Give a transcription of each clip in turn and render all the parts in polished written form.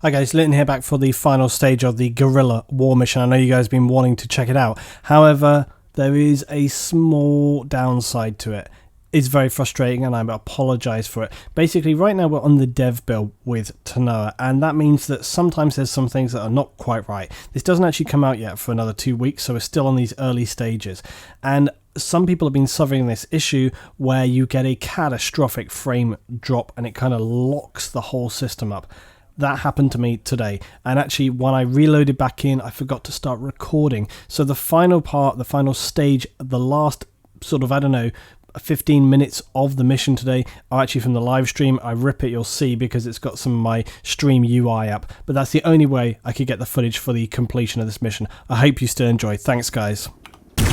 Hi guys, Linton here back for the final stage of the Guerrilla War mission. I know you guys have been wanting to check it out. However, there is a small downside to it. It's very frustrating and I apologise for it. Basically, right now we're on the dev build with Tanoa, and that means that sometimes there's some things that are not quite right. This doesn't actually come out yet for another 2 weeks, so we're still on these early stages. And some people have been suffering this issue where you get a catastrophic frame drop and it kind of locks the whole system up. That happened to me today, and actually when I reloaded back in I forgot to start recording, so the final part, the final stage, the last sort of, I don't know, 15 minutes of the mission today are actually from the live stream. I rip it, you'll see, because it's got some of my stream UI up, but that's the only way I could get the footage for the completion of this mission. I hope you still enjoy. Thanks guys. Look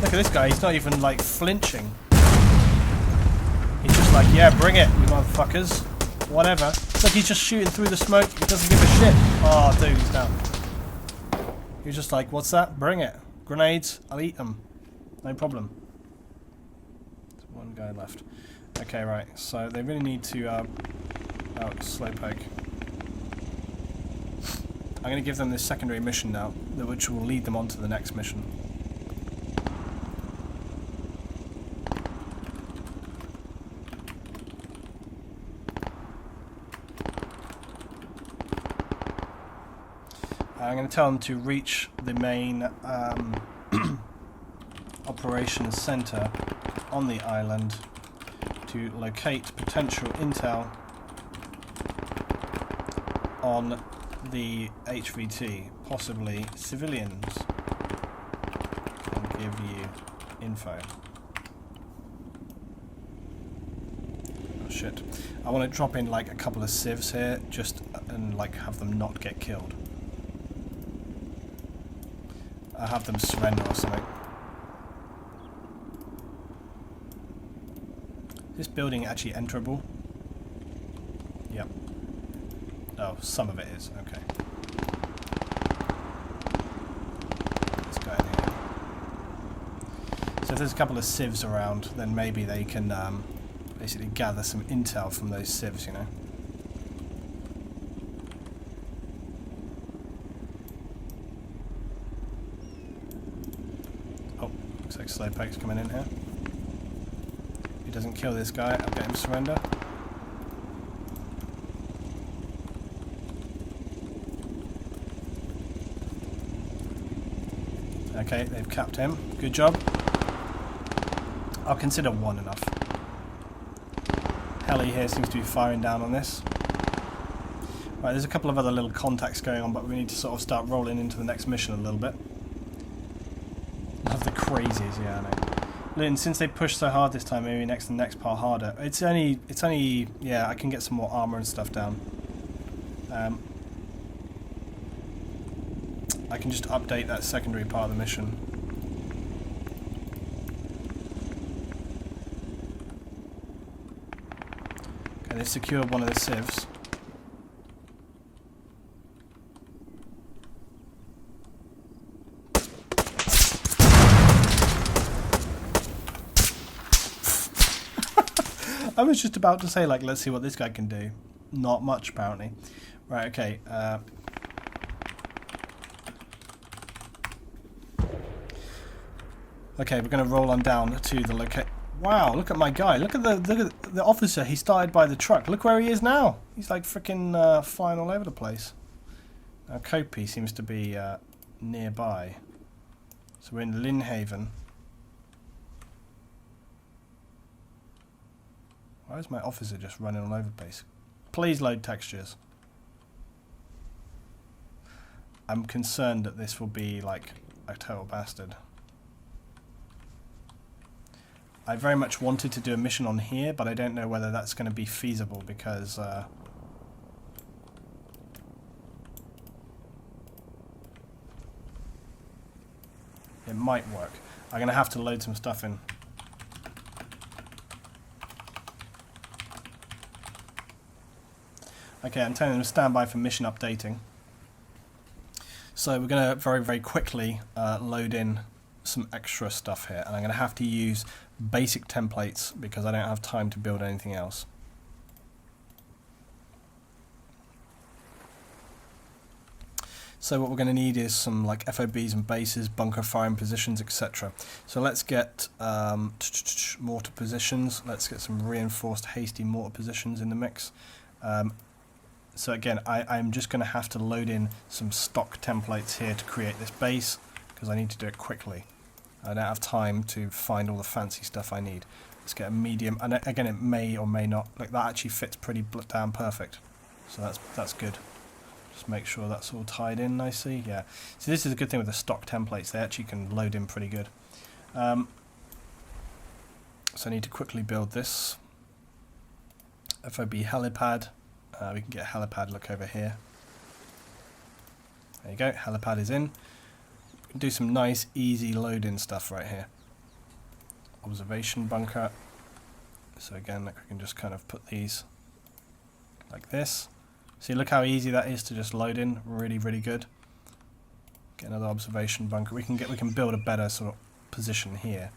at this guy, he's not even like flinching. He's just like, yeah, bring it, you motherfuckers. Whatever. Look, he's just shooting through the smoke. He doesn't give a shit. Oh, dude, he's down. He's just like, what's that? Bring it. Grenades. I'll eat them. No problem. There's one guy left. Okay, right. So they really need to... oh, slowpoke. I'm going to give them this secondary mission now, which will lead them on to the next mission. I'm going to tell them to reach the main operations center on the island to locate potential intel on the HVT, possibly civilians can give you info. Oh shit. I want to drop in like a couple of civs here just and like have them not get killed. I'll have them surrender or something. Is this building actually enterable? Yep. Oh, some of it is. Okay. Let's go in here. So if there's a couple of civs around, then maybe they can basically gather some intel from those civs, you know. Looks like Slowpoke's coming in here. If he doesn't kill this guy, I'll get him to surrender. Okay, they've capped him. Good job. I'll consider one enough. Heli here seems to be firing down on this. Right, there's a couple of other little contacts going on, but we need to sort of start rolling into the next mission a little bit. Of the crazies, yeah, I know. Lynn, since they pushed so hard this time, maybe the next part harder. It's only, yeah, I can get some more armor and stuff down. I can just update that secondary part of the mission. Okay, they secured one of the civs. I was just about to say, like, let's see what this guy can do. Not much, apparently. Right, okay. Okay, we're going to roll on down to the location. Wow, look at my guy. Look at the officer. He started by the truck. Look where he is now. He's like freaking flying all over the place. Now, Kopi seems to be nearby. So we're in Linhaven. Why is my officer just running all over the place? Please load textures. I'm concerned that this will be like a total bastard. I very much wanted to do a mission on here, but I don't know whether that's going to be feasible because it might work. I'm going to have to load some stuff in. Okay, I'm telling them to stand by for mission updating. So we're going to very, very quickly load in some extra stuff here, and I'm going to have to use basic templates because I don't have time to build anything else. So what we're going to need is some like FOBs and bases, bunker firing positions, etc. So let's get mortar positions. Let's get some reinforced hasty mortar positions in the mix. So again, I'm just going to have to load in some stock templates here to create this base, because I need to do it quickly. I don't have time to find all the fancy stuff I need. Let's get a medium, and again it may or may not, like that actually fits pretty damn perfect. So that's good. Just make sure that's all tied in nicely. Yeah. So this is a good thing with the stock templates. They actually can load in pretty good. So I need to quickly build this. FOB helipad. We can get a helipad look over here. There you go. Helipad is in. We can do some nice, easy load-in stuff right here. Observation bunker. So again, I can just kind of put these like this. See, look how easy that is to just load in. Really, really good. Get another observation bunker. We can build a better sort of position here.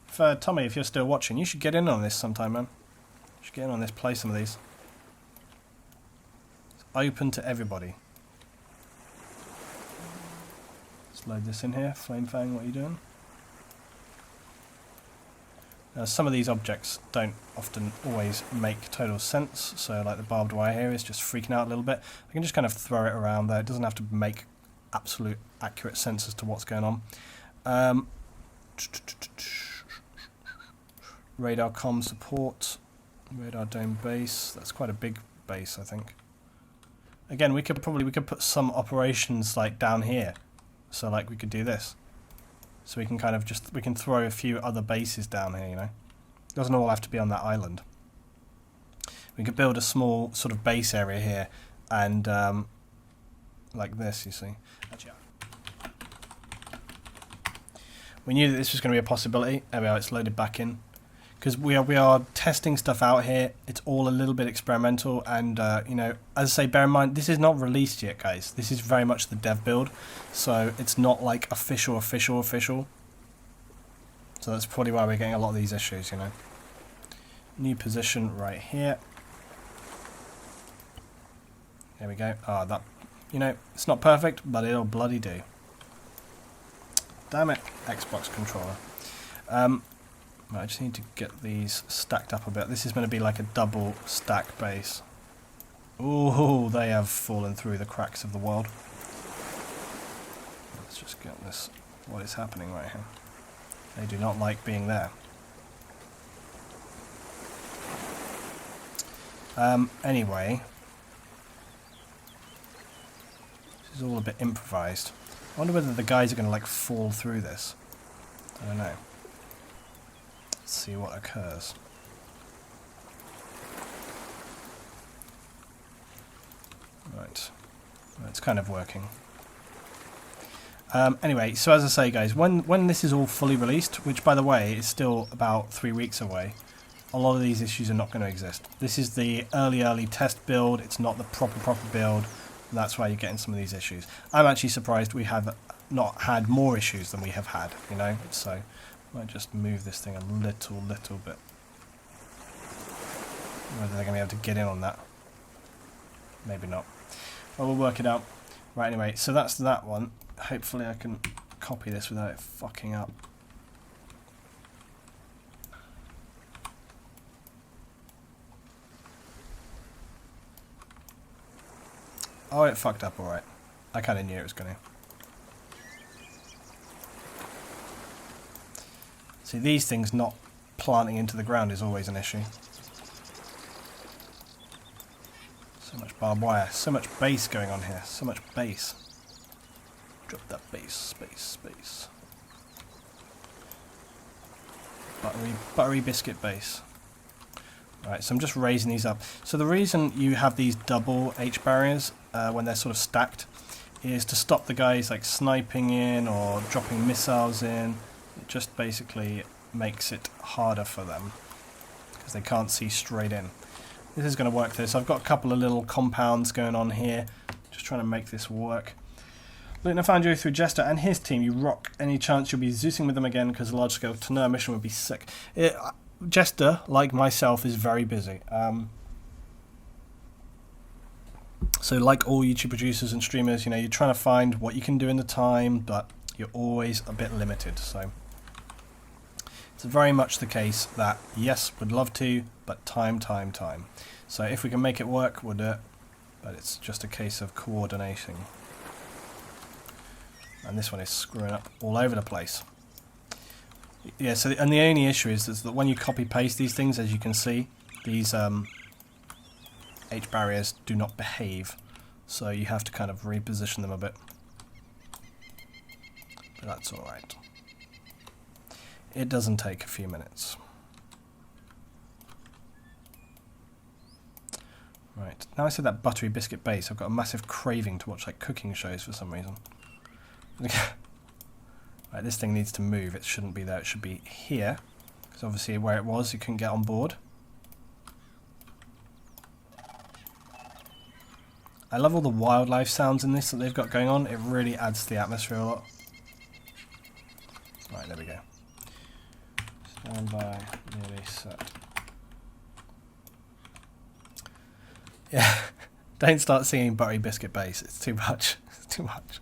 If, Tommy, if you're still watching, you should get in on this sometime, man. You should get in on this, play some of these. It's open to everybody. Let's load this in here. Flame Fang, what are you doing? Some of these objects don't often always make total sense, so like the barbed wire here is just freaking out a little bit. I can just kind of throw it around there. It doesn't have to make absolute accurate sense as to what's going on. Radar comm support, radar dome base. That's quite a big base, I think. Again, we could put some operations like down here, so like we could do this. So we can kind of we can throw a few other bases down here, you know. It doesn't all have to be on that island. We could build a small sort of base area here, and like this, you see. We knew that this was going to be a possibility. There we are, it's loaded back in. Because we are testing stuff out here. It's all a little bit experimental, and you know, as I say, bear in mind this is not released yet, guys. This is very much the dev build, so it's not like official. So that's probably why we're getting a lot of these issues, you know. New position right here. There we go. Ah, that, you know, it's not perfect, but it'll bloody do. Damn it, Xbox controller. I just need to get these stacked up a bit. This is going to be like a double stack base. Ooh, they have fallen through the cracks of the world. Let's just get this. What is happening right here? They do not like being there. Anyway, this is all a bit improvised. I wonder whether the guys are going to like fall through this. I don't know. Let's see what occurs. Right. Well, it's kind of working. Anyway, so as I say, guys, when this is all fully released, which by the way is still about 3 weeks away, a lot of these issues are not going to exist. This is the early test build. It's not the proper build. That's why you're getting some of these issues. I'm actually surprised we have not had more issues than we have had, you know, so I might just move this thing a little bit. Whether they're going to be able to get in on that. Maybe not. Well, we'll work it out. Right, anyway, so that's that one. Hopefully I can copy this without it fucking up. Oh, it fucked up alright. I kind of knew it was going to. See, these things not planting into the ground is always an issue. So much barbed wire, so much base going on here, so much base. Drop that base, space. Buttery biscuit base. Right, so I'm just raising these up. So the reason you have these double H barriers when they're sort of stacked is to stop the guys like sniping in or dropping missiles in. It just basically makes it harder for them because they can't see straight in. This is going to work though. So I've got a couple of little compounds going on here, just trying to make this work. Luton, I found you through Jester and his team. You rock. Any chance you'll be Zeusing with them again because a large-scale Tanoa mission would be sick. Jester, like myself, is very busy. So like all YouTube producers and streamers, you know, you're trying to find what you can do in the time, but you're always a bit limited. So it's very much the case that, yes, would love to, but time. So if we can make it work, we'll do it. But it's just a case of coordinating. And this one is screwing up all over the place. Yeah, so and the only issue is that when you copy paste these things, as you can see, these H barriers do not behave, so you have to kind of reposition them a bit. But that's alright. It doesn't take a few minutes. Right, now I said that buttery biscuit base, I've got a massive craving to watch like cooking shows for some reason. Right, this thing needs to move, it shouldn't be there, it should be here, because obviously where it was you couldn't get on board. I love all the wildlife sounds in this that they've got going on, it really adds to the atmosphere a lot. Right, there we go. Stand by, nearly set. Yeah, don't start singing Buttery Biscuit Bass, it's too much, it's too much.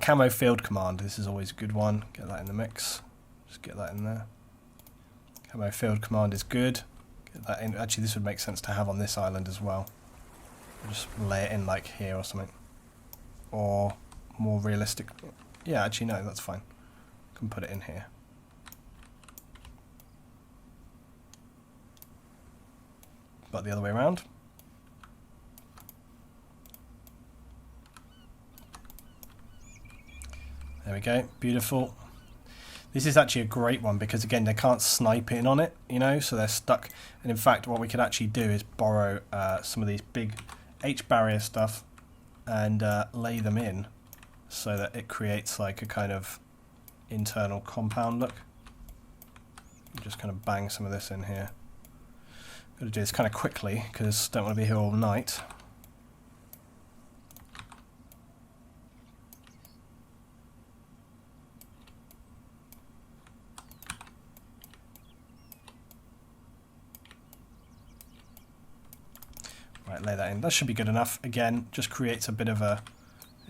Camo Field Command, this is always a good one, get that in the mix, just get that in there. Camo Field Command is good, get that in. Actually this would make sense to have on this island as well. Just lay it in like here or something, or more realistic, yeah actually no, that's fine, can put it in here. But the other way around. There we go, beautiful. This is actually a great one because again they can't snipe in on it, you know, so they're stuck. And in fact what we could actually do is borrow some of these big H barrier stuff and lay them in so that it creates like a kind of internal compound look. Just kind of bang some of this in here. Got to do this kind of quickly because don't want to be here all night. Right, lay that in. That should be good enough. Again, just creates a bit of an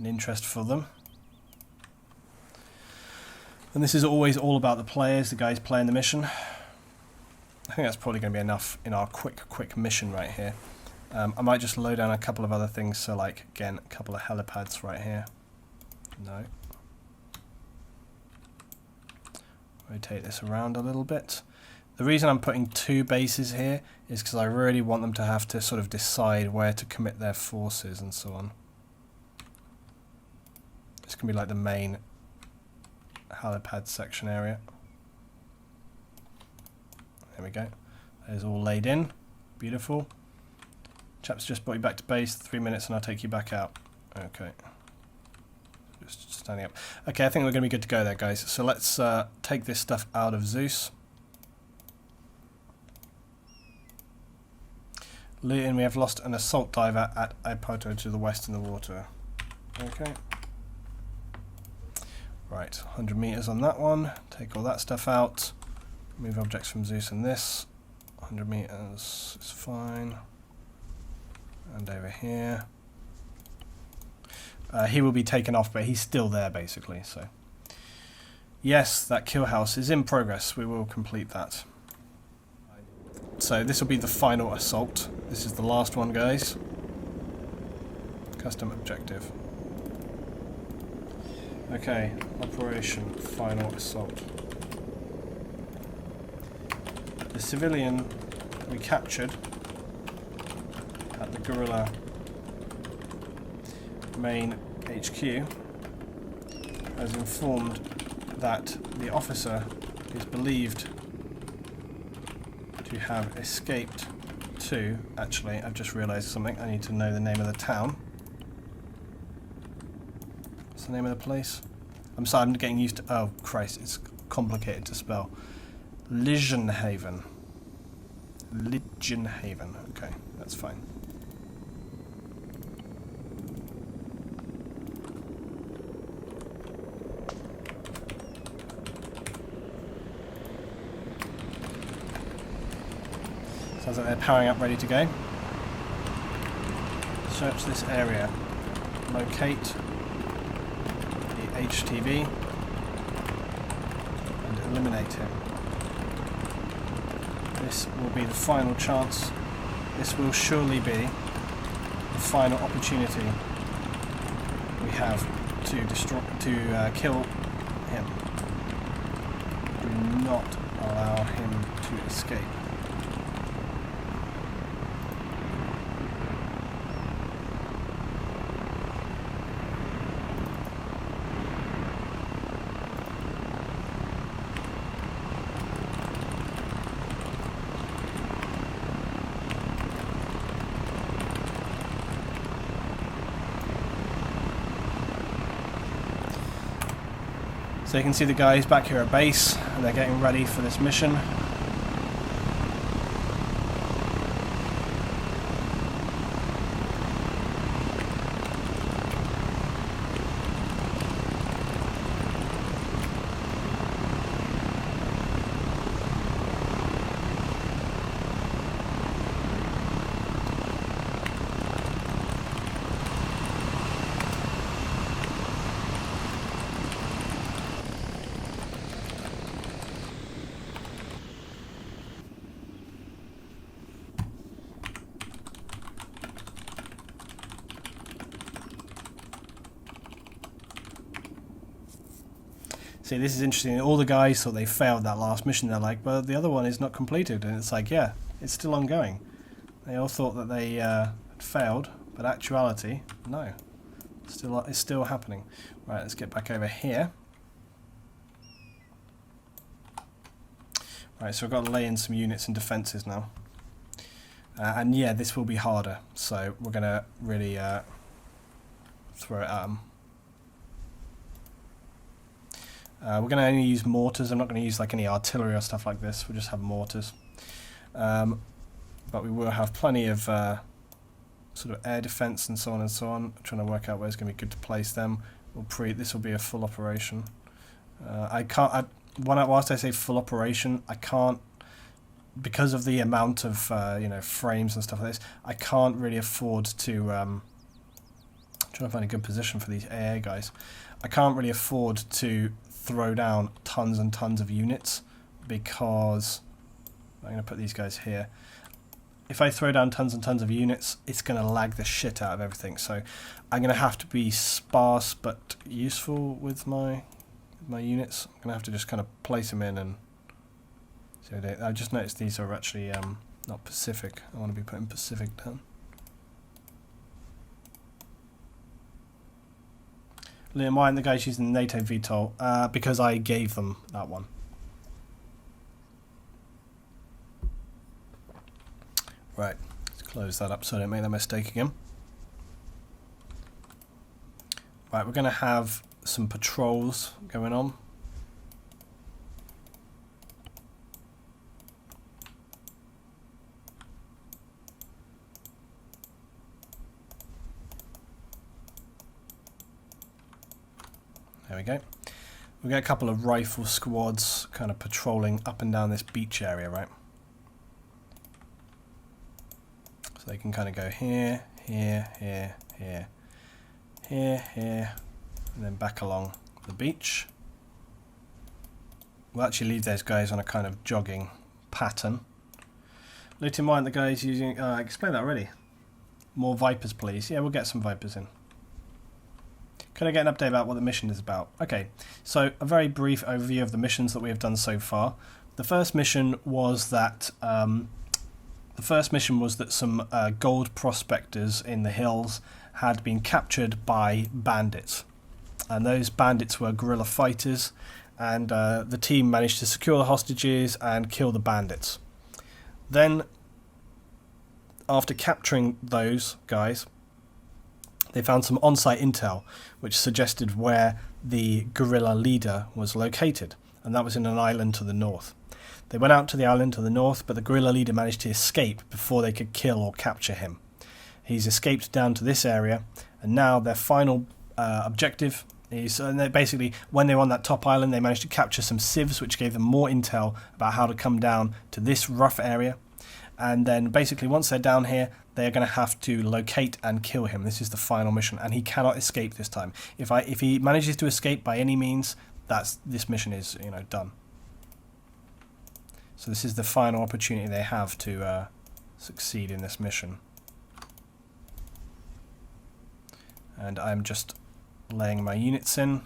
interest for them. And this is always all about the players, the guys playing the mission. I think that's probably going to be enough in our quick mission right here. I might just load down a couple of other things, so like, again, a couple of helipads right here. No. Rotate this around a little bit. The reason I'm putting two bases here is because I really want them to have to sort of decide where to commit their forces and so on. This can be like the main helipad section area. There we go. That is all laid in. Beautiful. Chaps just brought you back to base. 3 minutes and I'll take you back out. Okay. Just standing up. Okay, I think we're going to be good to go there, guys. So let's take this stuff out of Zeus. Luton, we have lost an assault diver at Aipoto to the west in the water. Okay. Right, 100 meters on that one. Take all that stuff out. Move objects from Zeus and this. 100 meters is fine. And over here. He will be taken off, but he's still there basically. So, yes, that kill house is in progress. We will complete that. So this will be the final assault. This is the last one, guys. Custom objective. Okay, operation final assault. The civilian we captured at the guerrilla main HQ has informed that the officer is believed to have escaped to... Actually, I've just realised something. I need to know the name of the town. What's the name of the place? I'm sorry, I'm getting used to... Oh, Christ, it's complicated to spell. Ligenhaven. Ligenhaven. Okay, that's fine. Sounds like they're powering up, ready to go. Search this area. Locate the HTV and eliminate him. This will be the final chance. This will surely be the final opportunity we have to kill him. Do not allow him to escape. So you can see the guys back here at base, and they're getting ready for this mission. See, this is interesting. All the guys thought they failed that last mission. They're like, but the other one is not completed. And it's like, yeah, it's still ongoing. They all thought that they had failed, but actuality, no. It's still happening. Right, let's get back over here. Right, so we've got to lay in some units and defences now. And yeah, this will be harder. So we're going to really throw it at them. We're going to only use mortars. I'm not going to use like any artillery or stuff like this. We'll just have mortars. But we will have plenty of sort of air defense and so on and so on. I'm trying to work out where it's going to be good to place them. This will be a full operation. Whilst I say full operation, I can't, because of the amount of frames and stuff like this, I can't really afford to trying to find a good position for these AA guys. I can't really afford to throw down tons and tons of units, because I'm going to put these guys here. If I throw down tons and tons of units, it's going to lag the shit out of everything. So I'm going to have to be sparse but useful with my units. I'm going to have to just kind of place them in and see what I just noticed these are actually not Pacific. I want to be putting Pacific down. Liam, why aren't the guys using the NATO VTOL? Because I gave them that one. Right, let's close that up so I don't make that mistake again. Right, we're going to have some patrols going on. There we go. We've got a couple of rifle squads kind of patrolling up and down this beach area, right? So they can kind of go here, here, here, here, here, here, and then back along the beach. We'll actually leave those guys on a kind of jogging pattern. Luton, why aren't the guys using... I explained that already. More Vipers, please. Yeah, we'll get some Vipers in. Can I get an update about what the mission is about? Okay, so a very brief overview of the missions that we have done so far. The first mission was that some gold prospectors in the hills had been captured by bandits, and those bandits were guerrilla fighters, and the team managed to secure the hostages and kill the bandits. Then, after capturing those guys, they found some on-site intel which suggested where the guerrilla leader was located, and that was in an island to the north. They went out to the island to the north, but the guerrilla leader managed to escape before they could kill or capture him. He's escaped down to this area, and now their final objective is, basically, when they were on that top island, they managed to capture some civs, which gave them more intel about how to come down to this rough area. And then basically once they're down here, they're going to have to locate and kill him. This is the final mission, and he cannot escape this time. If he manages to escape by any means, this mission is, you know, done. So this is the final opportunity they have to succeed in this mission. And I'm just laying my units in.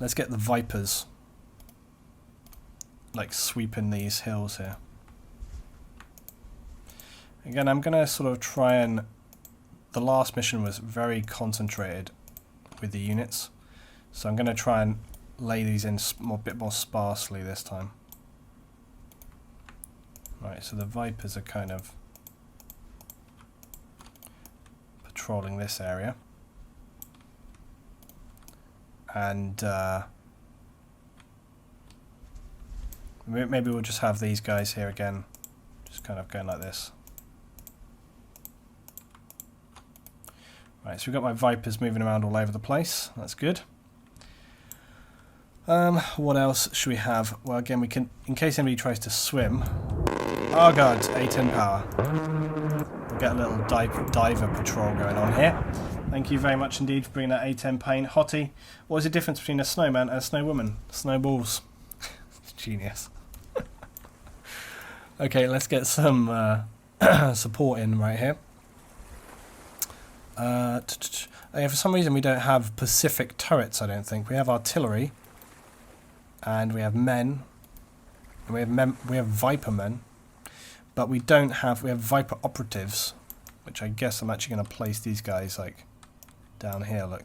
Let's get the Vipers, like, sweeping these hills here. Again, I'm going to sort of try and... The last mission was very concentrated with the units, so I'm going to try and lay these in a bit more sparsely this time. Right, so the Vipers are kind of patrolling this area. And maybe we'll just have these guys here again, just kind of going like this. Right, so we've got my Vipers moving around all over the place. That's good. What else should we have? Well, again, we can, in case anybody tries to swim. Oh god, A10 power. We'll get a little diver patrol going on here. Thank you very much indeed for bringing that A10 paint. Hottie, what is the difference between a snowman and a snowwoman? Snowballs. Genius. Okay, let's get some support in right here. For some reason we don't have Pacific turrets, I don't think. We have artillery, and we have men, and we have Viper men, but we don't have, we have Viper operatives, which I guess I'm actually going to place these guys, like, down here, look.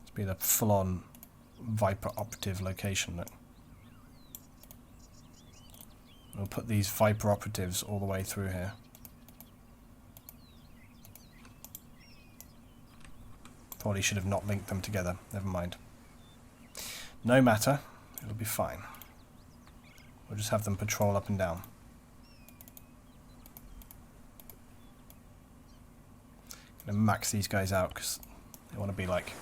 Let's be the full-on Viper operative location, look. We'll put these Viper operatives all the way through here. Probably should have not linked them together. Never mind. No matter. It'll be fine. We'll just have them patrol up and down. Gonna max these guys out because they want to be like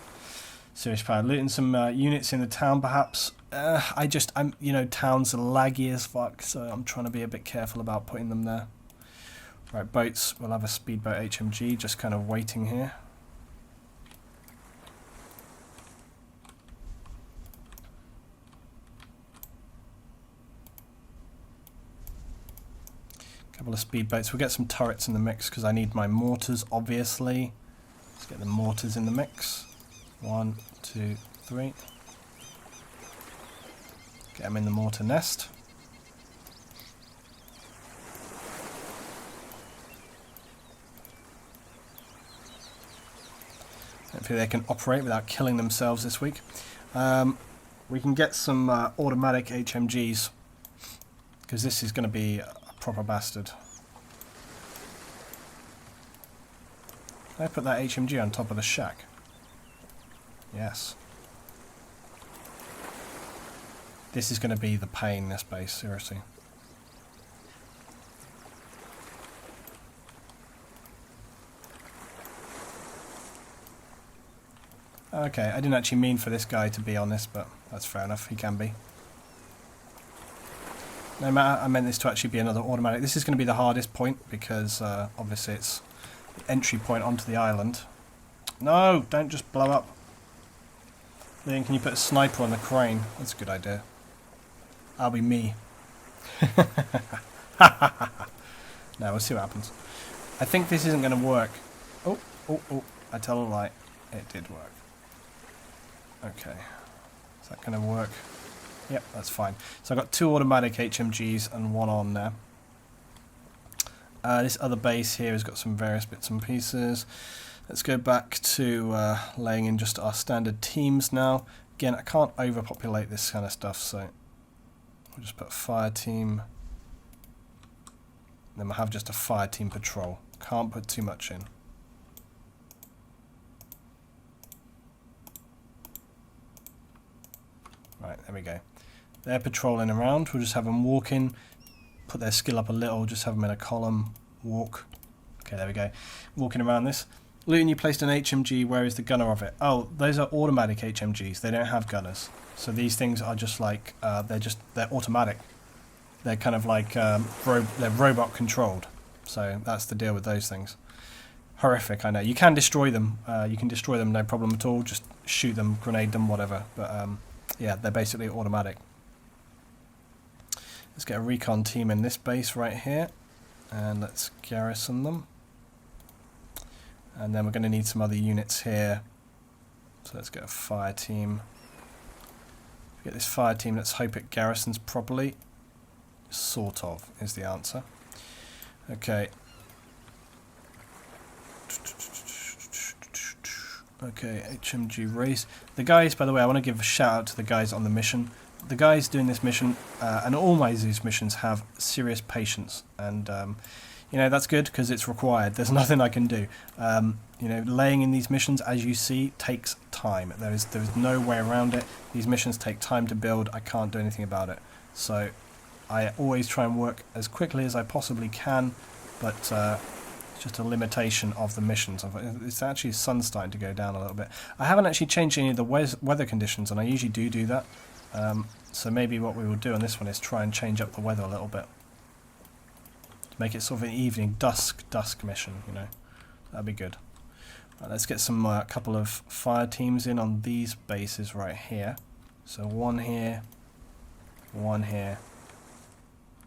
serious power. Looting some units in the town, perhaps. I'm, you know, towns are laggy as fuck, so I'm trying to be a bit careful about putting them there. Right, boats. We'll have a speedboat HMG, just kind of waiting here. Couple of speedboats. We'll get some turrets in the mix because I need my mortars, obviously. Let's get the mortars in the mix. 1, 2, 3. Get them in the mortar nest. Hopefully they can operate without killing themselves this week. We can get some automatic HMGs because this is going to be a proper bastard. Can I put that HMG on top of the shack? Yes. This is going to be the pain, this base, seriously. Okay, I didn't actually mean for this guy to be on this, but that's fair enough, he can be. No matter, I meant this to actually be another automatic. This is going to be the hardest point, because obviously it's the entry point onto the island. No, don't just blow up. Then can you put a sniper on the crane? That's a good idea. That'll be me. No, we'll see what happens. I think this isn't going to work. Oh, I tell a lie. It did work. Okay. Is that going to work? Yep, that's fine. So I've got 2 automatic HMGs and 1 on there. This other base here has got some various bits and pieces. Let's go back to laying in just our standard teams now. Again, I can't overpopulate this kind of stuff, so we'll just put a fire team. Then we'll have just a fire team patrol. Can't put too much in. Right, there we go. They're patrolling around. We'll just have them walking, put their skill up a little, just have them in a column, walk. Okay, there we go. Walking around this. Luton, you placed an HMG. Where is the gunner of it? Oh, those are automatic HMGs. They don't have gunners. So these things are just like they're automatic. They're kind of like they're robot controlled. So that's the deal with those things. Horrific, I know. You can destroy them. You can destroy them, no problem at all. Just shoot them, grenade them, whatever. But yeah, they're basically automatic. Let's get a recon team in this base right here, and let's garrison them. And then we're going to need some other units here. So let's get a fire team. Get this fire team. Let's hope it garrisons properly. Sort of is the answer. Okay. Okay, HMG race. The guys, by the way, I want to give a shout out to the guys on the mission. The guys doing this mission, and all my Zeus missions, have serious patience. And, you know, that's good because it's required. There's nothing I can do. You know, laying in these missions, as you see, takes time. There's no way around it. These missions take time to build. I can't do anything about it. So I always try and work as quickly as I possibly can, but it's just a limitation of the missions. It's actually, the sun's starting to go down a little bit. I haven't actually changed any of the weather conditions, and I usually do that. So maybe what we will do on this one is try and change up the weather a little bit. Make it sort of an evening, dusk mission, you know. That'd be good. Right, let's get some couple of fire teams in on these bases right here. So one here, one here.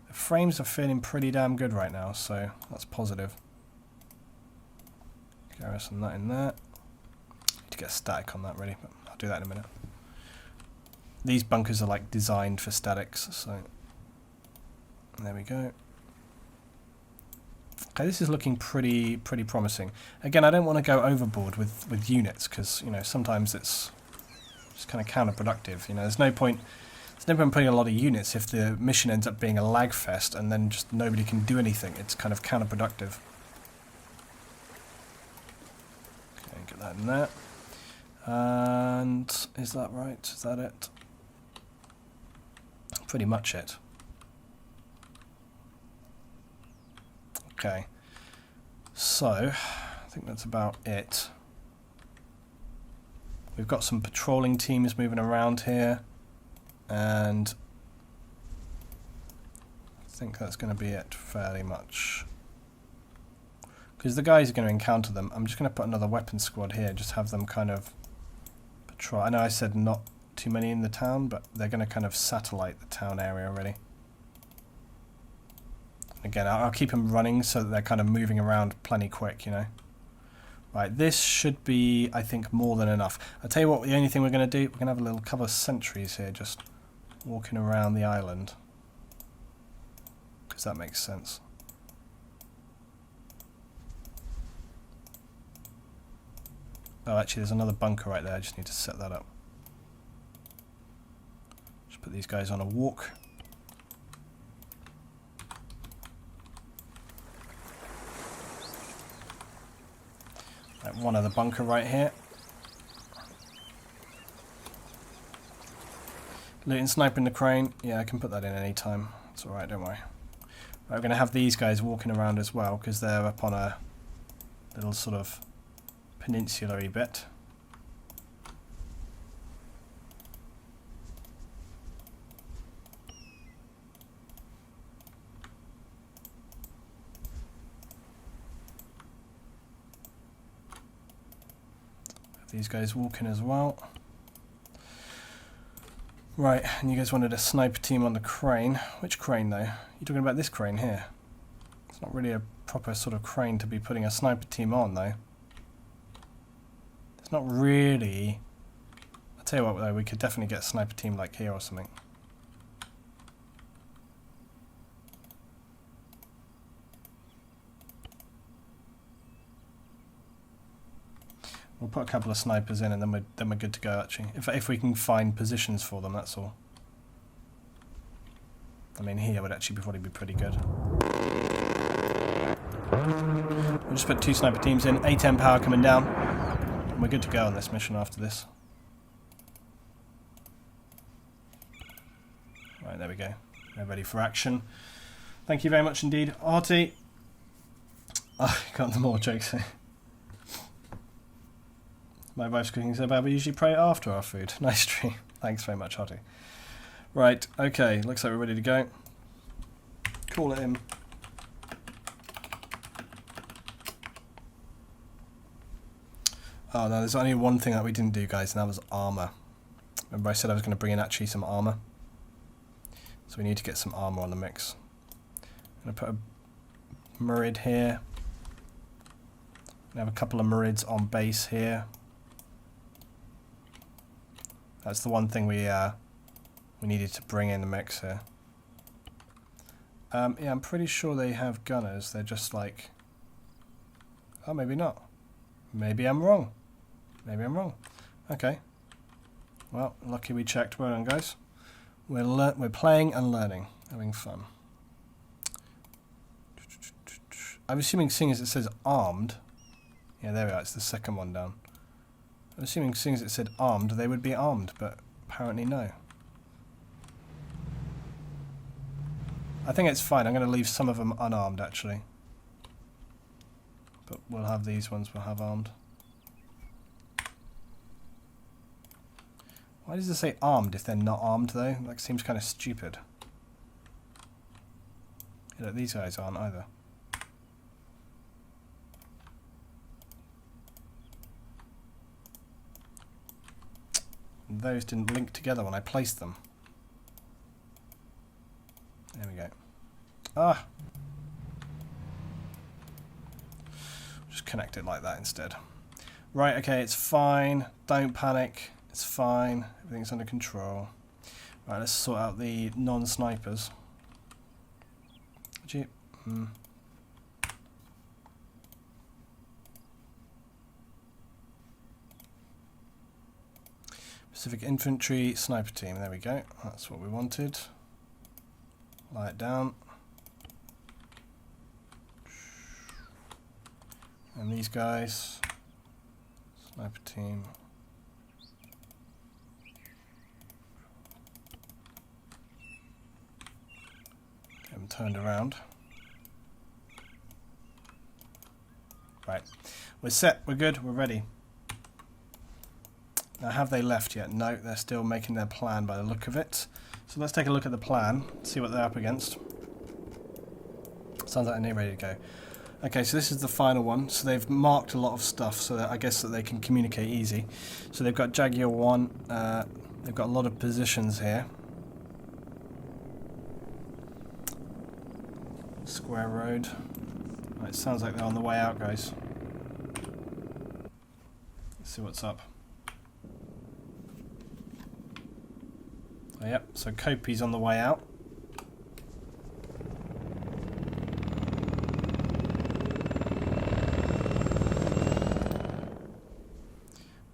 The frames are feeling pretty damn good right now, so that's positive. Garrison that in there. Need to get a static on that really, but I'll do that in a minute. These bunkers are like designed for statics, so there we go. Okay, this is looking pretty promising. Again, I don't want to go overboard with units because, you know, sometimes it's just kind of counterproductive. You know, there's no point putting a lot of units if the mission ends up being a lag fest and then just nobody can do anything. It's kind of counterproductive. Okay, get that in there. And is that right? Is that it? Pretty much it. Okay, so I think that's about it. We've got some patrolling teams moving around here, and I think that's going to be it fairly much. Because the guys are going to encounter them. I'm just going to put another weapon squad here, just have them kind of patrol. I know I said not too many in the town, but they're going to kind of satellite the town area already. Again, I'll keep them running so that they're kind of moving around plenty quick, you know. Right, this should be, I think, more than enough. I'll tell you what, the only thing we're going to do, we're going to have a little couple of sentries here just walking around the island. Because that makes sense. Oh, actually, there's another bunker right there. I just need to set that up. Just put these guys on a walk. Like one other bunker right here. Luton sniping the crane. Yeah, I can put that in any time. It's alright, don't worry. Right, we're going to have these guys walking around as well because they're up on a little sort of peninsular-y bit. These guys walking as well. Right, and you guys wanted a sniper team on the crane. Which crane though? You're talking about this crane here. It's not really a proper sort of crane to be putting a sniper team on though. It's not really. I'll tell you what though, we could definitely get a sniper team like here or something. We'll put a couple of snipers in and then we're good to go actually. If we can find positions for them, that's all. I mean here would actually probably be pretty good. We'll just put 2 sniper teams in, A10 power coming down. And we're good to go on this mission after this. Right, there we go. We're ready for action. Thank you very much indeed. Artie. Oh, got the more jokes here. My wife's cooking so bad we usually pray after our food. Nice stream. Thanks very much, Hottie. Right, okay, looks like we're ready to go. Call it in. Oh no, there's only one thing that we didn't do, guys, and that was armor. Remember I said I was going to bring in actually some armor? So we need to get some armor on the mix. I'm going to put a Murid here. We have a couple of Murids on base here. That's the one thing we needed to bring in the mix here. Yeah, I'm pretty sure they have gunners. They're just like... Oh, maybe not. Maybe I'm wrong. Maybe I'm wrong. Okay. Well, lucky we checked. Well done, guys. We're playing and learning, having fun. I'm assuming, seeing as it says armed. Yeah, there we are. It's the second one down. I'm assuming, seeing as it said armed, they would be armed, but apparently no. I think it's fine. I'm going to leave some of them unarmed, actually. But we'll have these ones. We'll have armed. Why does it say armed if they're not armed, though? That seems kind of stupid. Yeah, look, these guys aren't either. Those didn't link together when I placed them. There we go. Ah! Just connect it like that instead. Right, okay, it's fine. Don't panic. It's fine. Everything's under control. Right, let's sort out the non-snipers. Gee. Pacific Infantry Sniper Team. There we go. That's what we wanted. Lie it down. And these guys. Sniper Team. Get them turned around. Right. We're set. We're good. We're ready. Now, have they left yet? No, they're still making their plan by the look of it. So let's take a look at the plan, see what they're up against. Sounds like they're ready to go. Okay, so this is the final one. So they've marked a lot of stuff, so that I guess that they can communicate easy. So they've got Jaguar 1. They've got a lot of positions here. Square Road. Right, it sounds like they're on the way out, guys. Let's see what's up. Yep, so Kopi's on the way out.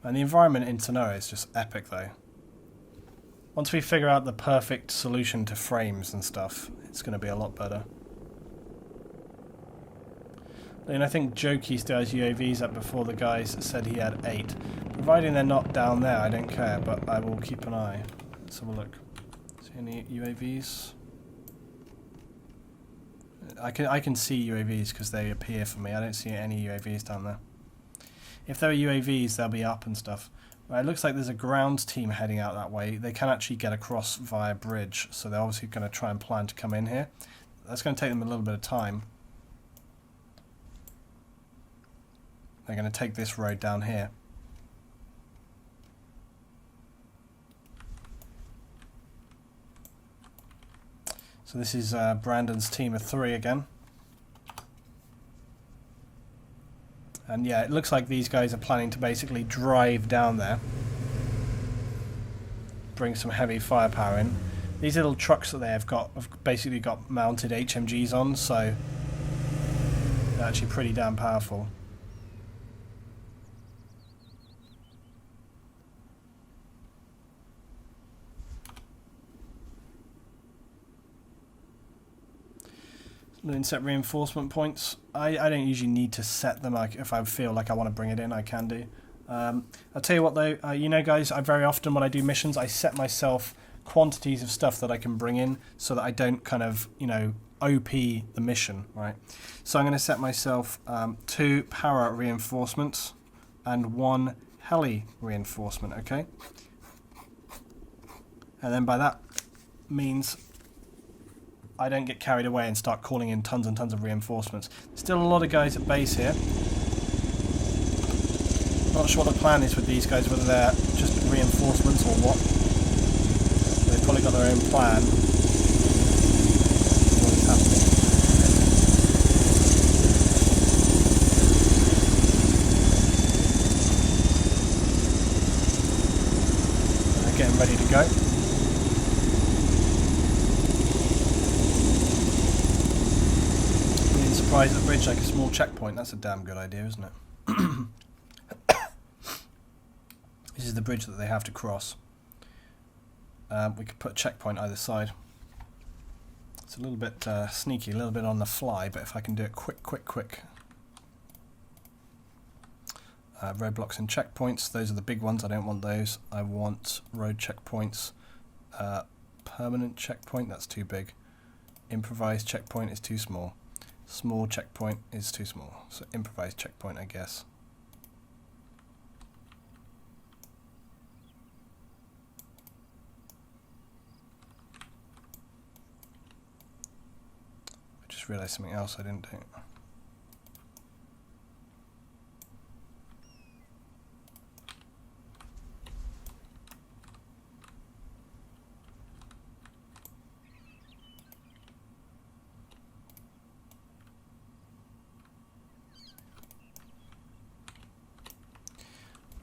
And the environment in Tanoa is just epic though. Once we figure out the perfect solution to frames and stuff, it's going to be a lot better. And I think Jokey still has UAVs up before the guys said he had 8. Providing they're not down there, I don't care, but I will keep an eye. Let's have a look. See any UAVs? I can see UAVs because they appear for me. I don't see any UAVs down there. If there are UAVs, they'll be up and stuff. Right, it looks like there's a ground team heading out that way. They can actually get across via bridge, so they're obviously going to try and plan to come in here. That's going to take them a little bit of time. They're going to take this road down here. So this is Brandon's team of 3 again. And yeah, it looks like these guys are planning to basically drive down there. Bring some heavy firepower in. These little trucks that they have basically got mounted HMGs on, so they're actually pretty damn powerful. Set reinforcement points. I don't usually need to set them. If I feel like I want to bring it in, I can do. I'll tell you what though, you know guys, I very often when I do missions, I set myself quantities of stuff that I can bring in so that I don't kind of, you know, OP the mission, right? So I'm going to set myself 2 para reinforcements and 1 heli reinforcement, okay? And then by that means I don't get carried away and start calling in tons and tons of reinforcements. Still a lot of guys at base here. Not sure what the plan is with these guys, whether they're just reinforcements or what. They've probably got their own plan. What is happening? They're getting ready to go. Surprise the bridge like a small checkpoint. That's a damn good idea, isn't it? This is the bridge that they have to cross. We could put a checkpoint either side. It's a little bit sneaky, a little bit on the fly, but if I can do it quick. Roadblocks and checkpoints, those are the big ones. I don't want those. I want road checkpoints. Permanent checkpoint, that's too big. Improvised checkpoint is too small. Small checkpoint is too small, so improvised checkpoint, I guess. I just realised something else I didn't do.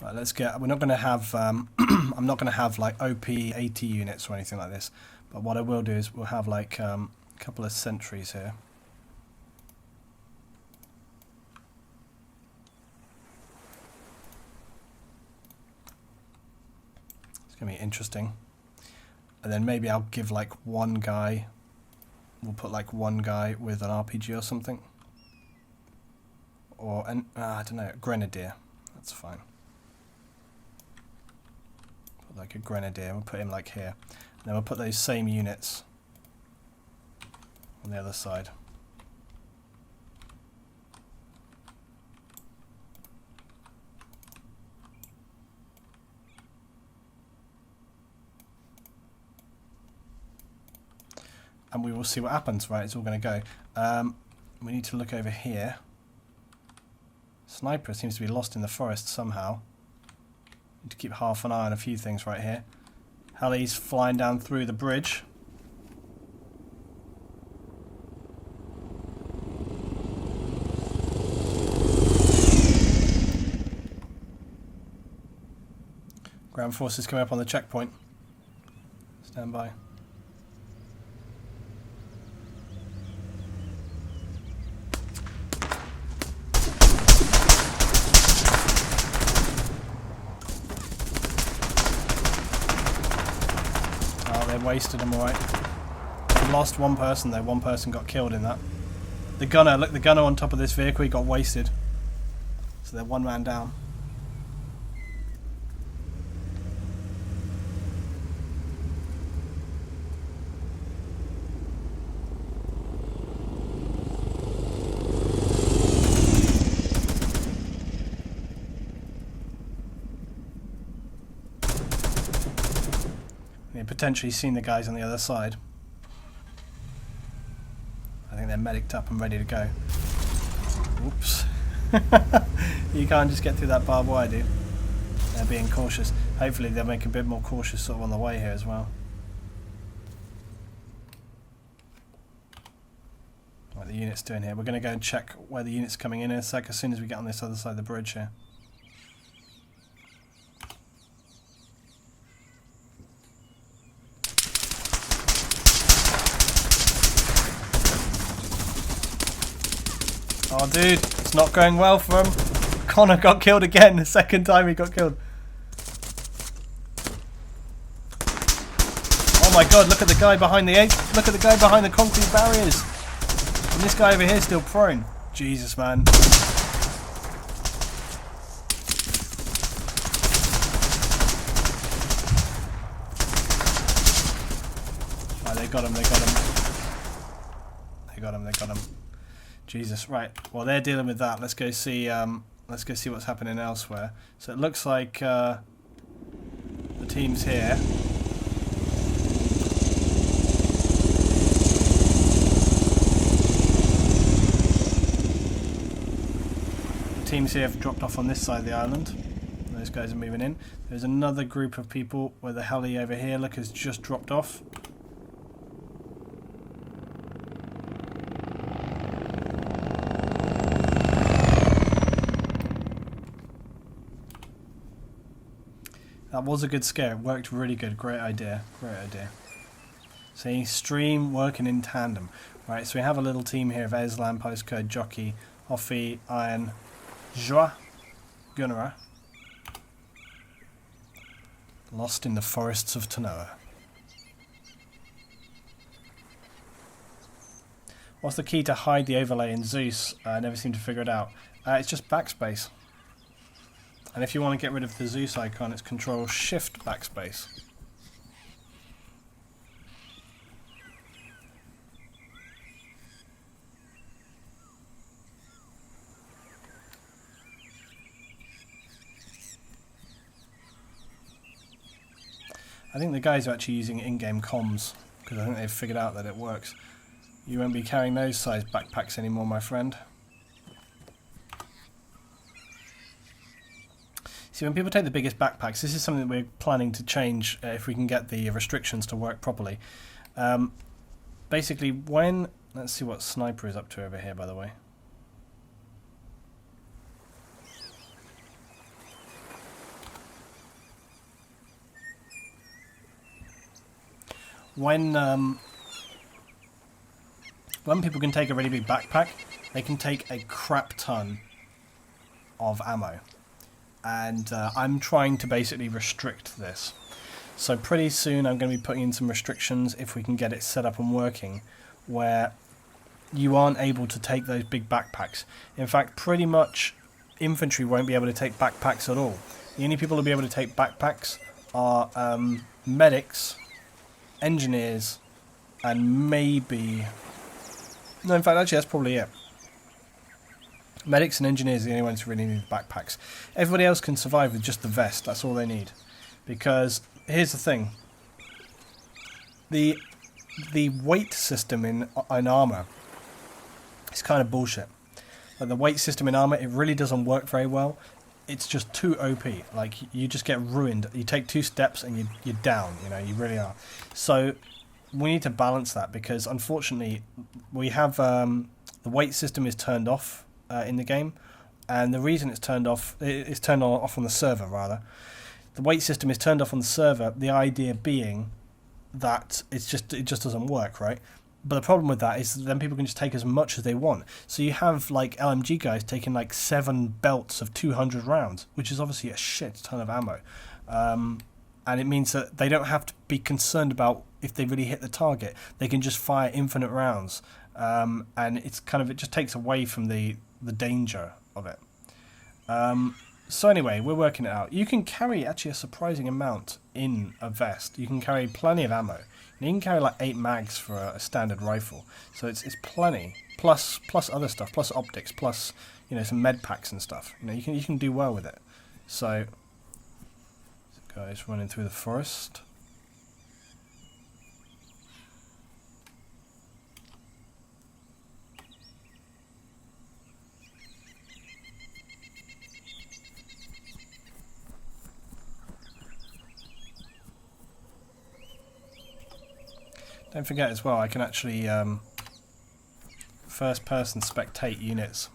Right, let's get. We're not going to have. I'm not going to have like OP 80 units or anything like this. But what I will do is we'll have like a couple of sentries here. It's going to be interesting. And then maybe I'll give like one guy. We'll put like one guy with an RPG or something. Or an I don't know, a grenadier. That's fine. Like a grenadier, we'll put him like here. And then we'll put those same units on the other side. And we will see what happens. Right, it's all going to go. We need to look over here. Sniper seems to be lost in the forest somehow. Need to keep half an eye on a few things right here. Heli's flying down through the bridge. Ground forces coming up on the checkpoint. Stand by. Wasted them, alright. We lost one person though, one person got killed in that. The gunner, look, the gunner on top of this vehicle, he got wasted. So they're one man down. Potentially seen the guys on the other side. I think they're medicked up and ready to go. Oops. You can't just get through that barbed wire, dude. They're being cautious. Hopefully they'll make a bit more cautious sort of on the way here as well. What the unit's doing here. We're going to go and check where the unit's coming in a sec as soon as we get on this other side of the bridge here. Oh dude, it's not going well for him. Connor got killed again, the second time he got killed. Oh my god, look at the guy behind the look at the guy behind the concrete barriers. And this guy over here is still prone. Jesus, man. Oh, they got him, they got him. They got him, they got him. Jesus, right. Well, they're dealing with that. Let's go see let's go see what's happening elsewhere. So it looks like the team's here. The teams here have dropped off on this side of the island. Those guys are moving in. There's another group of people where the heli over here, look, has just dropped off. That was a good scare. It worked really good. Great idea. Great idea. See, stream working in tandem. Right, so we have a little team here of Eslam, Postcode, Jockey, Hoffi, Iron, Joie, Gunnerer. Lost in the forests of Tanoa. What's the key to hide the overlay in Zeus? I never seem to figure it out. It's just backspace. And if you want to get rid of the Zeus icon, it's Control Shift backspace. I think the guys are actually using in-game comms, because I think they've figured out that it works. You won't be carrying those size backpacks anymore, my friend. See, when people take the biggest backpacks, this is something that we're planning to change if we can get the restrictions to work properly. Basically, when... Let's see what Sniper is up to over here, by the way. When people can take a really big backpack, they can take a crap ton of ammo. And I'm trying to basically restrict this. So pretty soon I'm going to be putting in some restrictions, if we can get it set up and working, where you aren't able to take those big backpacks. In fact, pretty much infantry won't be able to take backpacks at all. The only people who'll be able to take backpacks are medics, engineers, and maybe... No, in fact, actually that's probably it. Medics and engineers are the only ones who really need backpacks. Everybody else can survive with just the vest. That's all they need. Because here's the thing: the weight system in ARMA is kind of bullshit. Like, the weight system in ARMA, it really doesn't work very well. It's just too OP. Like, you just get ruined. You take 2 steps and you're down. You know, you really are. So we need to balance that, because unfortunately we have the weight system is turned off in the game, and the reason it's turned off, it's turned off on the server rather. The weight system is turned off on the server, the idea being that it just doesn't work, right? But the problem with that is that then people can just take as much as they want. So you have like LMG guys taking like 7 belts of 200 rounds, which is obviously a shit ton of ammo. And it means that they don't have to be concerned about if they really hit the target. They can just fire infinite rounds, and it's kind of, it just takes away from the danger of it. So anyway, we're working it out. You can carry actually a surprising amount in a vest. You can carry plenty of ammo. You can carry like 8 mags for a standard rifle, so it's plenty. Plus other stuff, plus optics, plus, you know, some med packs and stuff. You know, you can do well with it. So, guys running through the forest. Don't forget as well, I can actually first person spectate units.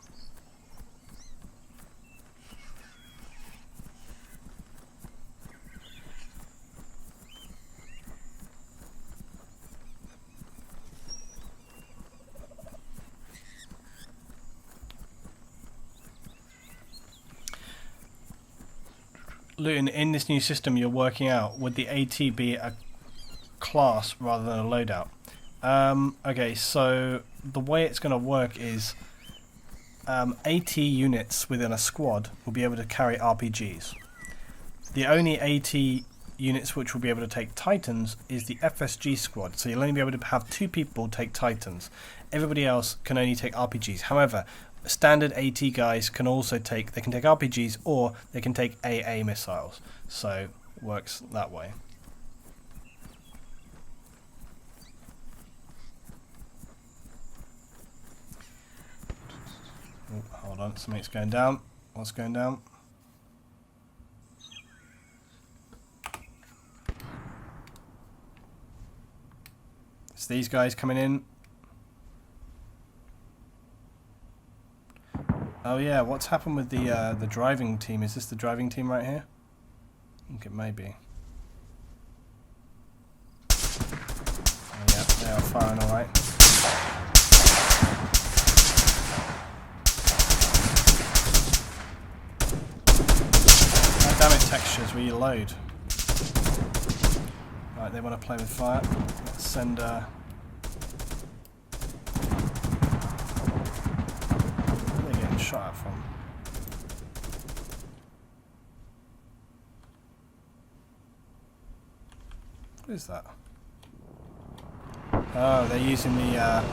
Luton, in this new system you're working out, would the AT be a class rather than a loadout? Okay, so the way it's going to work is AT units within a squad will be able to carry RPGs. The only AT units which will be able to take Titans is the FSG squad, so you'll only be able to have 2 people take Titans. Everybody else can only take RPGs. However, standard AT guys can also take, they can take RPGs or they can take AA missiles, so it works that way. Oh, hold on, something's going down. What's going down? It's these guys coming in. Oh yeah, what's happened with the driving team? Is this the driving team right here? I think it may be. Oh yeah, they are firing alright. Oh, damn it, textures, reload. Right, they want to play with fire. Let's send shot at from. What is that? Oh, they're using the oh,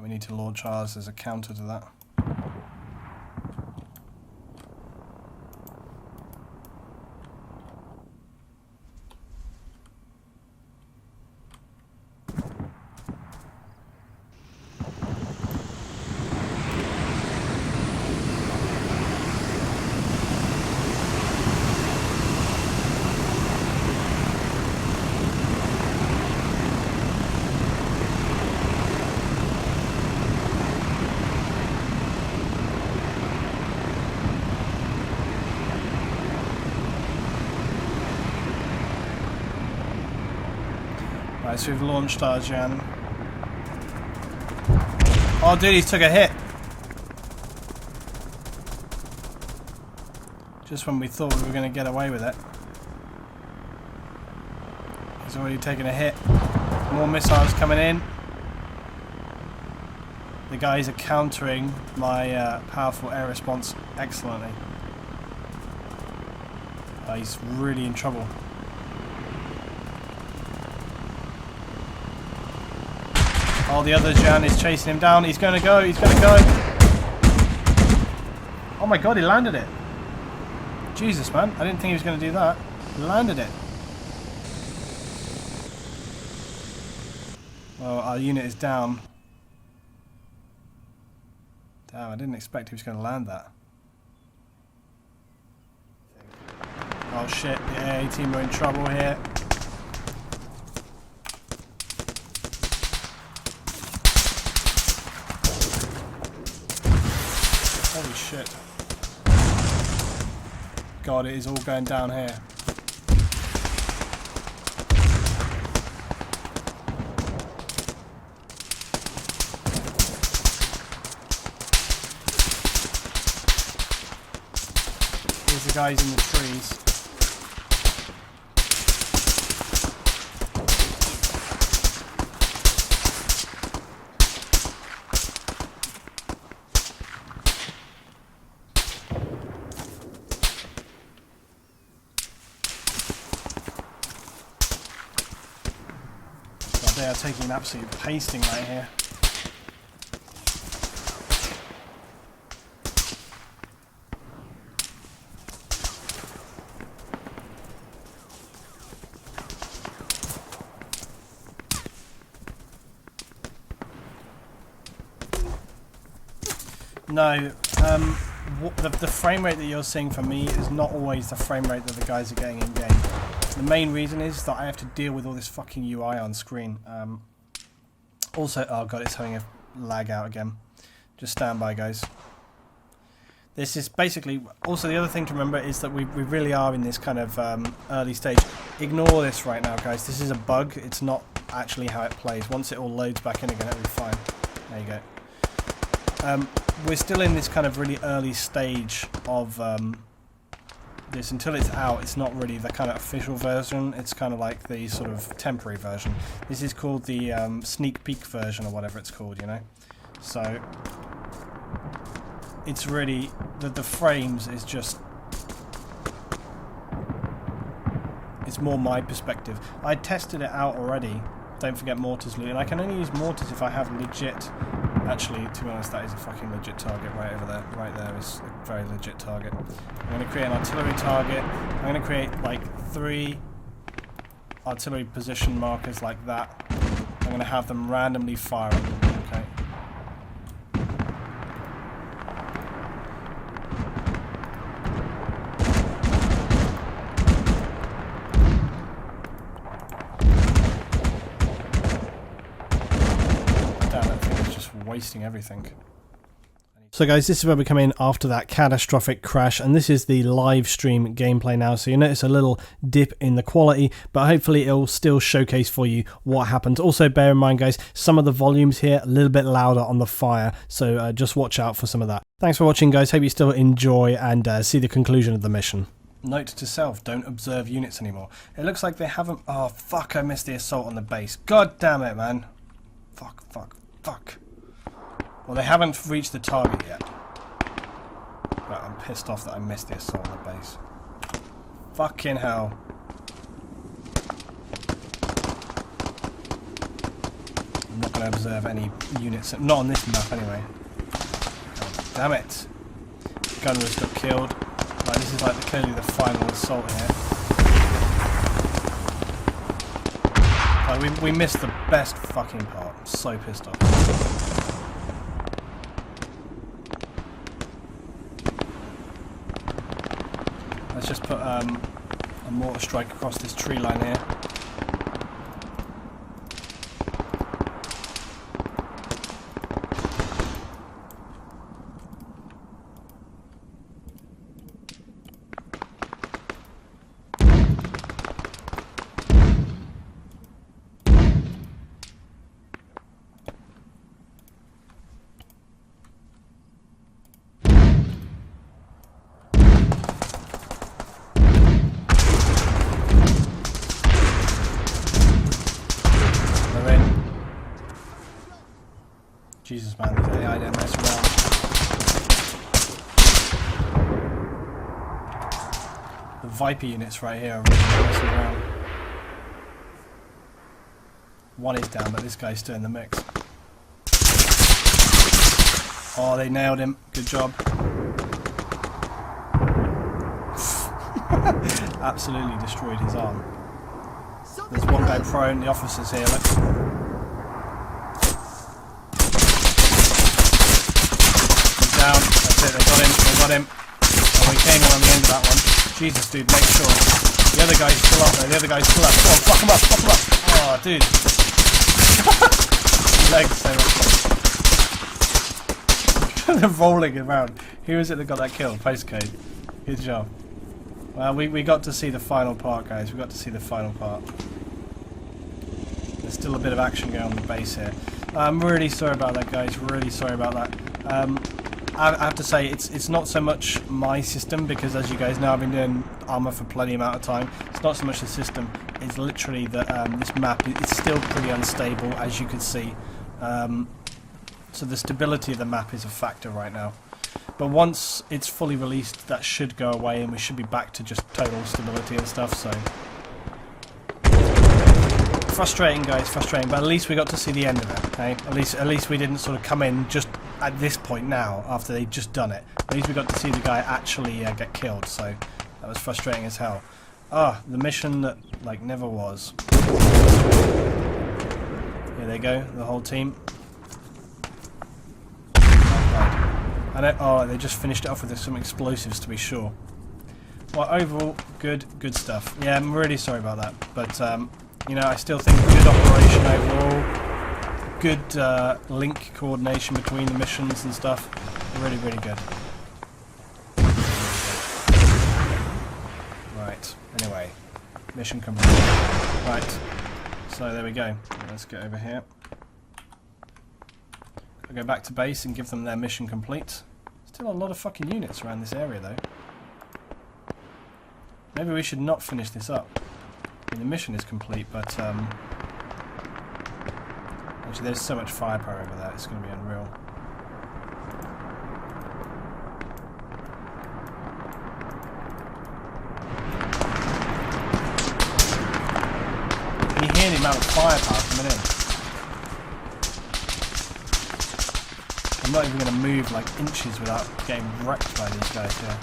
we need to launch ours as a counter to that. Right, so we've launched our Jan. Oh dude, he took a hit. Just when we thought we were going to get away with it. He's already taken a hit. More missiles coming in. The guys are countering my powerful air response excellently. He's really in trouble. Oh, the other Jan is chasing him down. He's going to go. He's going to go. Oh my god, he landed it. Jesus, man. I didn't think he was going to do that. He landed it. Well, our unit is down. Damn, I didn't expect he was going to land that. Oh shit, the AA team are in trouble here. Holy shit. God, it is all going down here. Here's the guys in the trees. They are taking an absolute pasting right here. No, the frame rate that you're seeing from me is not always the frame rate that the guys are getting in game. The main reason is that I have to deal with all this fucking UI on screen. Also, oh god, it's having a lag out again. Just stand by, guys. This is basically, also the other thing to remember is that we really are in this kind of early stage. Ignore this right now, guys. This is a bug. It's not actually how it plays. Once it all loads back in again, it'll be fine. There you go. We're still in this kind of really early stage of this. Until it's out, it's not really the kind of official version. It's kind of like the sort of temporary version. This is called the sneak peek version or whatever it's called, you know. So it's really the frames is just, it's more my perspective. I tested it out already Don't forget mortars loot. And I can only use mortars if I have legit... Actually, to be honest, that is a fucking legit target right over there. Right there is a very legit target. I'm going to create an artillery target. I'm going to create like 3 artillery position markers like that. I'm going to have them randomly fire on them, okay? Wasting everything. So guys, this is where we come in after that catastrophic crash, and this is the live stream gameplay now, so you notice a little dip in the quality, but hopefully it'll still showcase for you what happens. Also bear in mind guys, some of the volumes here a little bit louder on the fire, so just watch out for some of that. Thanks for watching guys, hope you still enjoy and see the conclusion of the mission. Note to self, don't observe units anymore. It looks like they haven't... Oh fuck, I missed the assault on the base. God damn it, man. Fuck. Well, they haven't reached the target yet. But I'm pissed off that I missed the assault on the base. Fucking hell. I'm not going to observe any units. Not on this map, anyway. God damn it. Gunner's got killed. Like, this is like clearly the final assault here. Like, we missed the best fucking part. I'm so pissed off. Let's just put a mortar strike across this tree line here. Jesus man, these AI don't mess around. The Viper units right here are really messing around. One is down, but this guy's still in the mix. Oh, they nailed him. Good job. Absolutely destroyed his arm. There's one guy prone, the officer's here, look. Down, that's it, they got him. Oh, he came in on the end of that one. Jesus, dude, make sure. The other guy's still up there, Oh, fuck him up. Oh, dude. Legs so much. They're rolling around. Who is it that got that kill? Postcode. Good job. Well, we got to see the final part, guys. We got to see the final part. There's still a bit of action going on the base here. I'm really sorry about that, guys. Really sorry about that. I have to say, it's not so much my system, because as you guys know, I've been doing ARMA for plenty amount of time. It's not so much the system, it's literally that this map is still pretty unstable, as you can see. So the stability of the map is a factor right now. But once it's fully released, that should go away, and we should be back to just total stability and stuff, so... Frustrating, guys, frustrating, but at least we got to see the end of it, okay? At least we didn't sort of come in just at this point now, after they'd just done it. At least we got to see the guy actually get killed, so that was frustrating as hell. Ah, the mission that, like, never was. Here they go, the whole team. Oh, they just finished it off with some explosives, to be sure. Well, overall, good stuff. Yeah, I'm really sorry about that, but, you know, I still think good operation overall. Good link coordination between the missions and stuff. Really good. Right, anyway. Mission complete. Right, so there we go. Let's get over here. I'll go back to base and give them their mission complete. Still a lot of fucking units around this area though. Maybe we should not finish this up. I mean, the mission is complete, but actually there's so much firepower over there, it's going to be unreal. Can you hear amount of firepower coming in. I'm not even going to move like inches without getting wrecked by these guys here.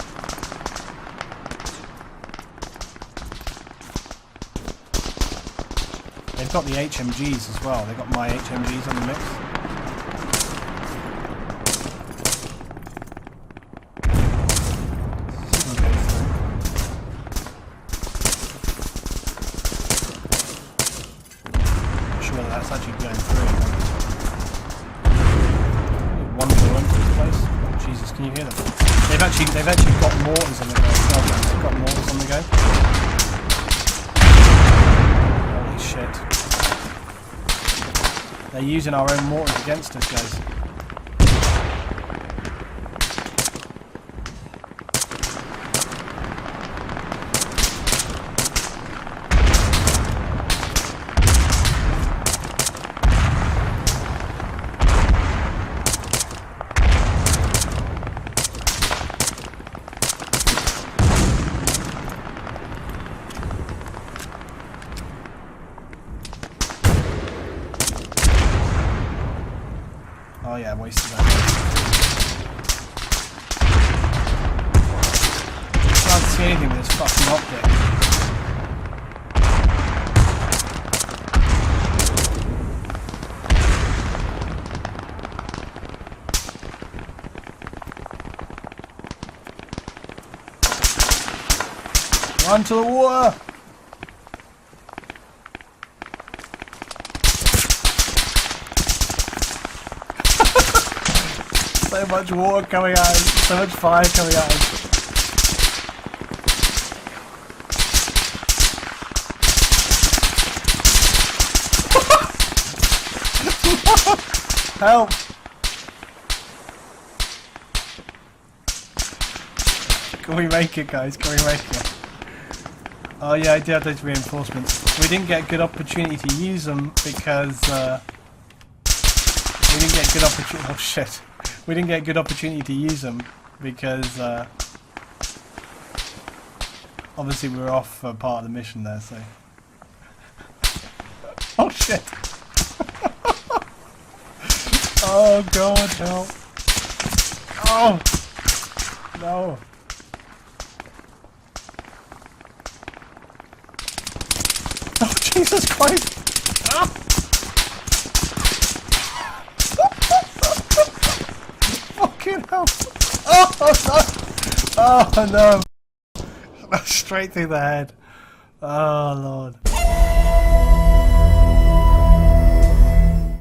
They've got the HMGs as well. They've got my HMGs on the mix. Not sure that that's actually going through. One door into this place. Oh, Jesus, can you hear them? They've actually got mortars on the go. They've got mortars on the go. Holy shit. They're using our own mortars against us, guys. Oh yeah, wasted that. Can't see anything with this fucking optic. Run to the water! So much water coming out, so much fire coming out. Help! Can we make it, guys? Can we make it? Oh yeah, I did have those reinforcements. We didn't get a good opportunity to use them because we didn't get a good opportunity. Oh shit. We didn't get a good opportunity to use them because obviously we were off for part of the mission there, so. Oh shit! Oh god, help! Oh! No! Oh Jesus Christ! Ah! Fucking hell! Oh no! Oh no! Straight through the head. Oh Lord.